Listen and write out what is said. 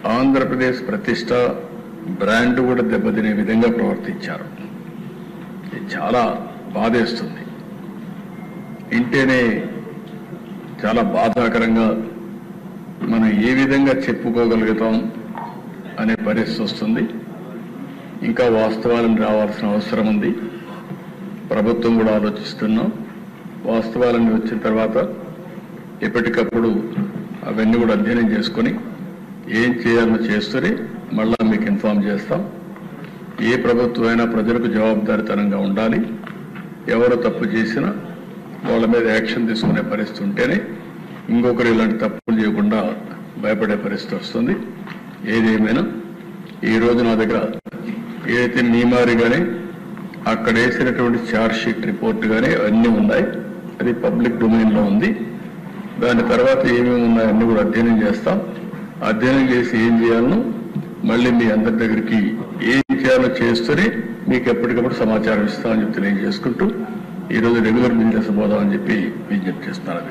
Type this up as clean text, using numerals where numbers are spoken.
ఆంధ్రప్రదేశ్ ప్రతిష్ట బ్రాండ్ కూడా దెబ్బతినే విధంగా ప్రవర్తించారు. ఇది చాలా బాధేస్తుంది. ఇంటేనే చాలా బాధాకరంగా మనం ఏ విధంగా చెప్పుకోగలుగుతాం అనే పరిస్థితి వస్తుంది. ఇంకా వాస్తవాలను రావాల్సిన అవసరం ఉంది. ప్రభుత్వం కూడా ఆలోచిస్తున్నాం. వాస్తవాలన్నీ వచ్చిన తర్వాత ఎప్పటికప్పుడు అవన్నీ కూడా అధ్యయనం చేసుకొని ఏం చేయాలో చేస్తూనే మళ్ళా మీకు ఇన్ఫార్మ్ చేస్తాం. ఏ ప్రభుత్వం అయినా ప్రజలకు జవాబుదారీతనంగా ఉండాలి. ఎవరు తప్పు చేసినా వాళ్ళ మీద యాక్షన్ తీసుకునే పరిస్థితి ఉంటేనే ఇంకొకరు ఇలాంటి తప్పులు చేయకుండా భయపడే పరిస్థితి వస్తుంది. ఏదేమైనా ఈరోజు నా దగ్గర ఏదైతే మీమారి కానీ అక్కడ వేసినటువంటి ఛార్జ్ షీట్ రిపోర్ట్ కానీ అన్నీ ఉన్నాయి. అది పబ్లిక్ డొమైన్లో ఉంది. దాని తర్వాత ఏమేమి ఉన్నాయో అన్నీ కూడా అధ్యయనం చేస్తాం. అధ్యయనం చేసి ఏం చేయాలనో మళ్ళీ మీ అందరి దగ్గరికి ఏం చేయాలో చేస్తూనే మీకు ఎప్పటికప్పుడు సమాచారం ఇస్తామని చెప్పి తెలియజేసుకుంటూ ఈరోజు రెగ్యులర్ బిజినెస్ పోదామని చెప్పి విజ్ఞప్తి చేస్తున్నాను.